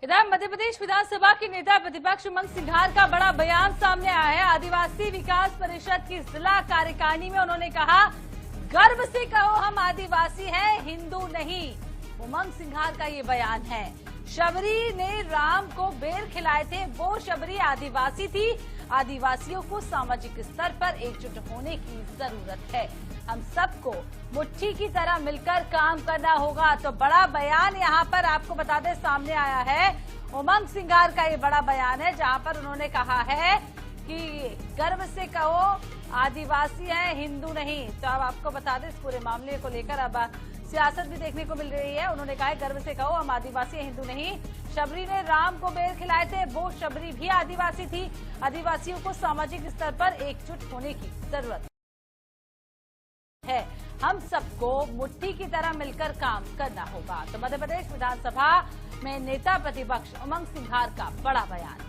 इधर मध्य प्रदेश विधानसभा के नेता प्रतिपक्ष उमंग सिंघार का बड़ा बयान सामने आया है। आदिवासी विकास परिषद की जिला कार्यकारिणी में उन्होंने कहा, गर्व से कहो हम आदिवासी हैं, हिंदू नहीं। उमंग सिंघार का ये बयान है। शबरी ने राम को बेर खिलाए थे, वो शबरी आदिवासी थी। आदिवासियों को सामाजिक स्तर पर एकजुट होने की जरूरत है। हम सबको मुट्ठी की तरह मिलकर काम करना होगा। तो बड़ा बयान यहाँ पर आपको बता दें सामने आया है। उमंग सिंघार का ये बड़ा बयान है जहाँ पर उन्होंने कहा है कि गर्व से कहो आदिवासी हैं, हिंदू नहीं। तो अब आपको बता दें इस पूरे मामले को लेकर अब सियासत भी देखने को मिल रही है। उन्होंने कहा है गर्व से कहो हम आदिवासी हैं, हिंदू नहीं। शबरी ने राम को बेर खिलाए थे, वो शबरी भी आदिवासी थी। आदिवासियों को सामाजिक स्तर पर एकजुट होने की जरूरत है। हम सबको मुट्ठी की तरह मिलकर काम करना होगा। तो मध्य प्रदेश विधानसभा में नेता प्रतिपक्ष उमंग सिंघार का बड़ा बयान।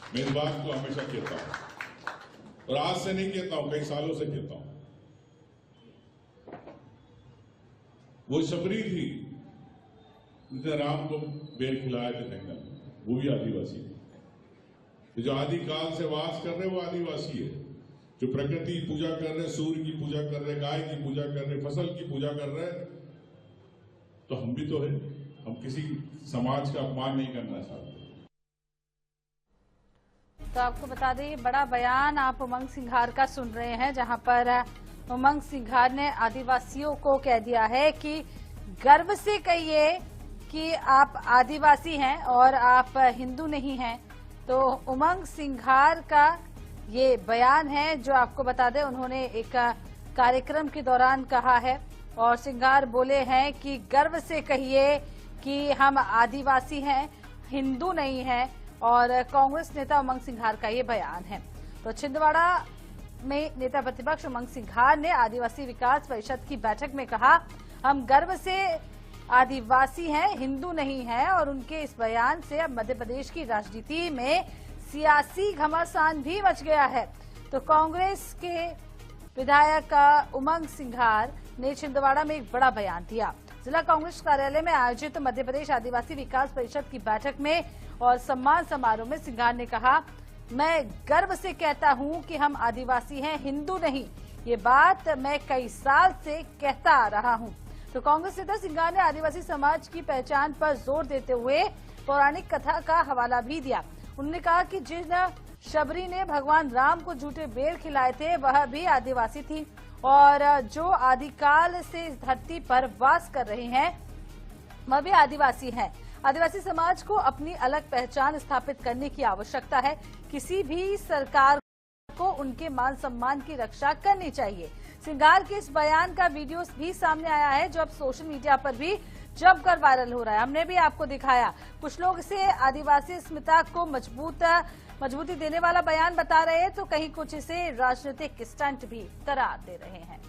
मैं इस बात को हमेशा कहता हूं और आज से नहीं कहता हूं, कई सालों से कहता हूं। वो शबरी थी जिसने राम को बेर खिलाया थे जंगल में, वो भी आदिवासी थी। जो आदिकाल से वास कर रहे वो आदिवासी है। जो प्रकृति की पूजा कर रहे, सूर्य की पूजा कर रहे, गाय की पूजा कर रहे, फसल की पूजा कर रहे, तो हम भी तो है। हम किसी समाज का अपमान नहीं करना चाहते। तो आपको बता दें ये बड़ा बयान आप उमंग सिंघार का सुन रहे हैं, जहां पर उमंग सिंघार ने आदिवासियों को कह दिया है कि गर्व से कहिए कि आप आदिवासी हैं और आप हिंदू नहीं हैं। तो उमंग सिंघार का ये बयान है जो आपको बता दें उन्होंने एक कार्यक्रम के दौरान कहा है। और सिंघार बोले हैं कि गर्व से कहिए कि हम आदिवासी हैं, हिंदू नहीं हैं। और कांग्रेस नेता उमंग सिंघार का ये बयान है। तो छिंदवाड़ा में नेता प्रतिपक्ष उमंग सिंघार ने आदिवासी विकास परिषद की बैठक में कहा, हम गर्व से आदिवासी हैं, हिंदू नहीं हैं। और उनके इस बयान से अब मध्य प्रदेश की राजनीति में सियासी घमासान भी मच गया है। तो कांग्रेस के विधायक उमंग सिंघार ने छिंदवाड़ा में एक बड़ा बयान दिया। जिला कांग्रेस कार्यालय में आयोजित मध्य प्रदेश आदिवासी विकास परिषद की बैठक में और सम्मान समारोह में सिंघार ने कहा, मैं गर्व से कहता हूं कि हम आदिवासी हैं, हिंदू नहीं। ये बात मैं कई साल से कहता आ रहा हूं। तो कांग्रेस नेता सिंघार ने आदिवासी समाज की पहचान पर जोर देते हुए पौराणिक कथा का हवाला भी दिया। उन्होंने कहा कि जिन शबरी ने भगवान राम को झूठे बेर खिलाए थे वह भी आदिवासी थी। और जो आदिकाल से इस धरती पर वास कर रहे हैं वह भी आदिवासी हैं। आदिवासी समाज को अपनी अलग पहचान स्थापित करने की आवश्यकता है। किसी भी सरकार को उनके मान सम्मान की रक्षा करनी चाहिए। सिंघार के इस बयान का वीडियो भी सामने आया है जो अब सोशल मीडिया पर भी जमकर वायरल हो रहा है। हमने भी आपको दिखाया। कुछ लोग इसे आदिवासी अस्मिता को मजबूती देने वाला बयान बता रहे हैं, तो कहीं कुछ इसे राजनीतिक स्टंट भी करार दे रहे हैं।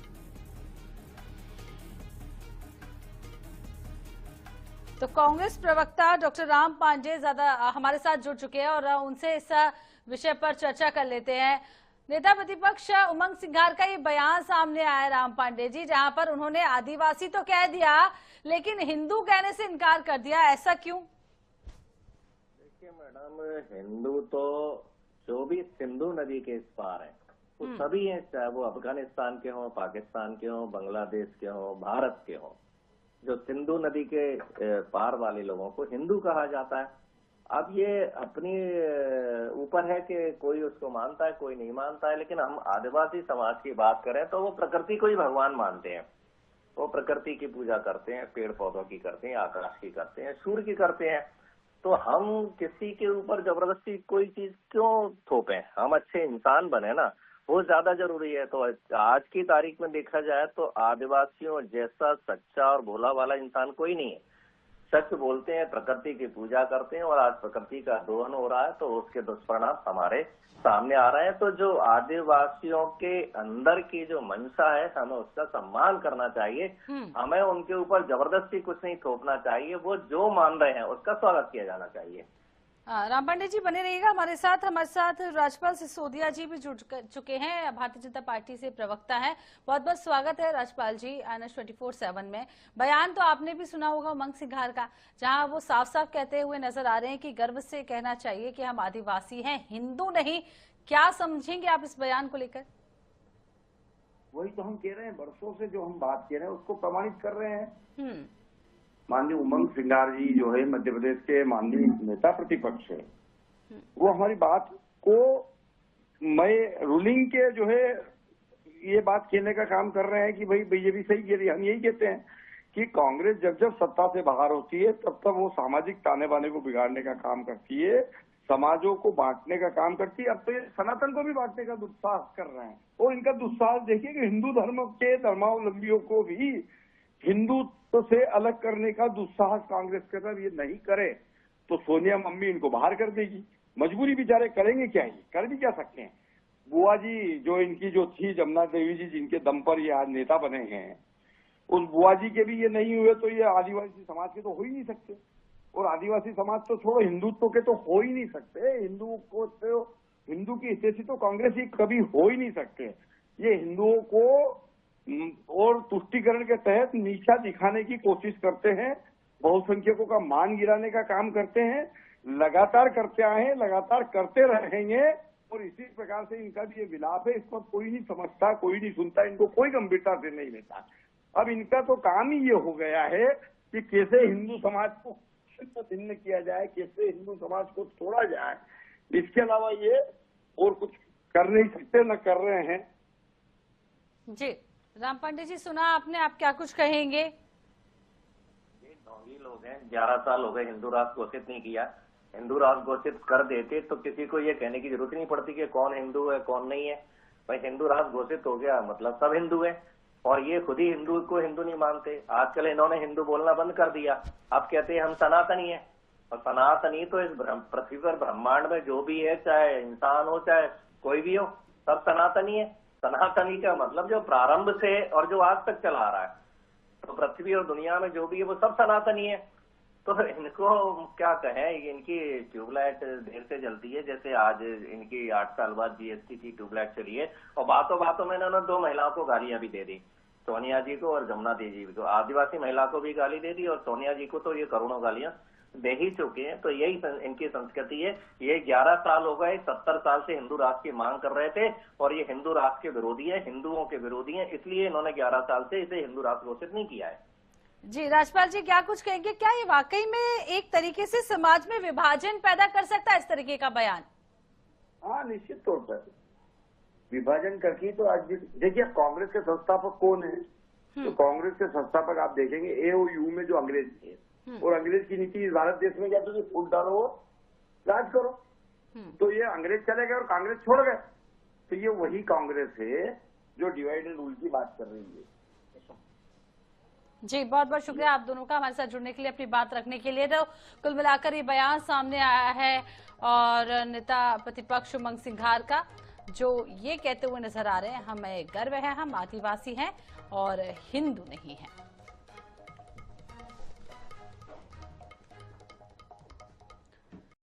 तो कांग्रेस प्रवक्ता डॉक्टर राम पांडे ज्यादा हमारे साथ जुड़ चुके हैं और उनसे इस विषय पर चर्चा कर लेते हैं। नेता प्रतिपक्ष उमंग सिंघार का ये बयान सामने आया राम पांडे जी, जहां पर उन्होंने आदिवासी तो कह दिया लेकिन हिंदू कहने से इनकार कर दिया, ऐसा क्यों? देखिए मैडम, हिंदू तो जो भी सिंधु नदी के इस पार है वो सभी हैं, चाहे वो अफगानिस्तान के हों, पाकिस्तान के हों, बांग्लादेश के हों, भारत के हों। जो सिंधु नदी के पार वाले लोगों को हिंदू कहा जाता है। अब ये अपनी ऊपर है कि कोई उसको मानता है, कोई नहीं मानता है। लेकिन हम आदिवासी समाज की बात करें तो वो प्रकृति को ही भगवान मानते हैं। वो प्रकृति की पूजा करते हैं, पेड़ पौधों की करते हैं, आकाश की करते हैं, सूर्य की करते हैं। तो हम किसी के ऊपर जबरदस्ती कोई चीज क्यों थोपें? हम अच्छे इंसान बने ना, वो ज्यादा जरूरी है। तो आज की तारीख में देखा जाए तो आदिवासियों जैसा सच्चा और भोला वाला इंसान कोई नहीं है। सच बोलते हैं, प्रकृति की पूजा करते हैं और आज प्रकृति का दोहन हो रहा है तो उसके दुष्परिणाम हमारे सामने आ रहे हैं। तो जो आदिवासियों के अंदर की जो मंशा है हमें उसका सम्मान करना चाहिए। हमें उनके ऊपर जबरदस्ती कुछ नहीं थोपना चाहिए। वो जो मान रहे हैं उसका स्वागत किया जाना चाहिए। राम पांडे जी बने रहिएगा हमारे साथ राजपाल सिसोदिया जी भी जुड़ चुके हैं, भारतीय जनता पार्टी से प्रवक्ता हैं। बहुत बहुत स्वागत है राजपाल जी INS 24/7 में। बयान तो आपने भी सुना होगा उमंग सिंघार का, जहां वो साफ साफ कहते हुए नजर आ रहे हैं कि गर्व से कहना चाहिए कि हम आदिवासी हैं, हिंदू नहीं। क्या समझेंगे आप इस बयान को लेकर? वही तो हम कह रहे हैं, वर्षों से जो हम बात कह रहे हैं उसको प्रमाणित कर रहे हैं। माननीय उमंग सिंघार जी जो है मध्य प्रदेश के माननीय नेता प्रतिपक्ष है, वो हमारी बात को मैं रूलिंग के जो है ये बात कहने का काम कर रहे हैं कि भाई बीजेपी सही कह रही है। हम यही कहते हैं कि कांग्रेस जब जब सत्ता से बाहर होती है तब तब वो सामाजिक ताने बाने को बिगाड़ने का काम करती है, समाजों को बांटने का काम करती है। अब तो ये सनातन को भी बांटने का दुस्साहस कर रहे हैं, और इनका दुस्साहस देखिए कि हिंदू धर्म के धर्मावलंबियों को भी हिंदुत्व से अलग करने का दुस्साहस कांग्रेस के तरफ ये नहीं करे तो सोनिया मम्मी इनको बाहर कर देगी। मजबूरी बेचारे करेंगे क्या, ही कर भी क्या सकते हैं। बुआ जी जो इनकी जो थी जमुना देवी जी, जिनके दम पर ये आज नेता बने हैं, उस बुआ जी के भी ये नहीं हुए तो ये आदिवासी समाज के तो हो ही नहीं सकते। और आदिवासी समाज तो छोड़ो, हिंदुत्व के तो हो ही नहीं सकते। हिंदू को तो हिंदू की हितैषी तो कांग्रेस ही कभी हो ही नहीं सकते। ये हिंदुओं को और तुष्टीकरण के तहत नीचा दिखाने की कोशिश करते हैं, बहुसंख्यकों का मान गिराने का काम करते हैं, लगातार करते आए हैं, लगातार करते रहेंगे। और इसी प्रकार से इनका भी ये विलाप है, इस पर कोई नहीं समझता, कोई नहीं सुनता, इनको कोई गंभीरता से नहीं लेता। अब इनका तो काम ही ये हो गया है कि कैसे हिंदू समाज को भिन्न किया जाए, कैसे हिंदू समाज को तोड़ा जाए। इसके अलावा ये और कुछ कर नहीं सकते, न कर रहे हैं। जी राम पांडे जी, सुना आपने, आप क्या कुछ कहेंगे? ये ढोंगी लोग हैं, 11 साल हो गए हिंदू राष्ट्र घोषित नहीं किया। हिंदू राष्ट्र घोषित कर देते तो किसी को ये कहने की जरूरत नहीं पड़ती कि कौन हिंदू है कौन नहीं है। भाई हिंदू राष्ट्र घोषित हो गया मतलब सब हिंदू है, और ये खुद ही हिंदू को हिंदू नहीं मानते। आजकल इन्होंने हिंदू बोलना बंद कर दिया, अब कहते हैं हम सनातनी है। और सनातनी तो इस पृथ्वी पर ब्रह्मांड में जो भी है, चाहे इंसान हो चाहे कोई भी हो, सब सनातनी है। सनातनी का मतलब जो प्रारंभ से और जो आज तक चला आ रहा है, तो पृथ्वी और दुनिया में जो भी है वो सब सनातनी है। तो इनको क्या कहें, इनकी ट्यूबलाइट देर से जलती है। जैसे आज इनकी 8 साल बाद GST की ट्यूबलाइट चली है, और बातों बातों में इन्होंने 2 महिलाओं को गालियां भी दे दी, सोनिया जी को और जमुना देवी जी को। आदिवासी महिला को भी गाली दे दी और सोनिया जी को तो ये करोड़ों गालियां दे ही चुके हैं। तो यही इनकी संस्कृति है। ये 11 साल हो गए, 70 साल से हिंदू राष्ट्र की मांग कर रहे थे, और ये हिंदू राष्ट्र के विरोधी है, हिंदुओं के विरोधी है। इसलिए इन्होंने 11 साल से इसे हिंदू राष्ट्र घोषित नहीं किया है। जी राजपाल जी, क्या कुछ कहेंगे? क्या ये वाकई में एक तरीके से समाज में विभाजन पैदा कर सकता है इस तरीके का बयान? हाँ, निश्चित तौर पर विभाजन करके। तो आज देखिए कांग्रेस के संस्थापक कौन है, तो कांग्रेस के संस्थापक आप देखेंगे AOU में जो अंग्रेज थे, और अंग्रेज की नीति इस भारत देश में क्या तो फूट डालो और राज करो। तो ये अंग्रेज चले गए और कांग्रेस छोड़ गए। तो ये वही कांग्रेस है जो डिवाइड एंड रूल की बात कर रही है। जी बहुत बहुत शुक्रिया आप दोनों का हमारे साथ जुड़ने के लिए, अपनी बात रखने के लिए। तो कुल मिलाकर ये बयान सामने आया है और नेता प्रतिपक्ष उमंग सिंघार का, जो ये कहते हुए नजर आ रहे हैं हमें गर्व है, हम आदिवासी हैं और हिंदू नहीं हैं।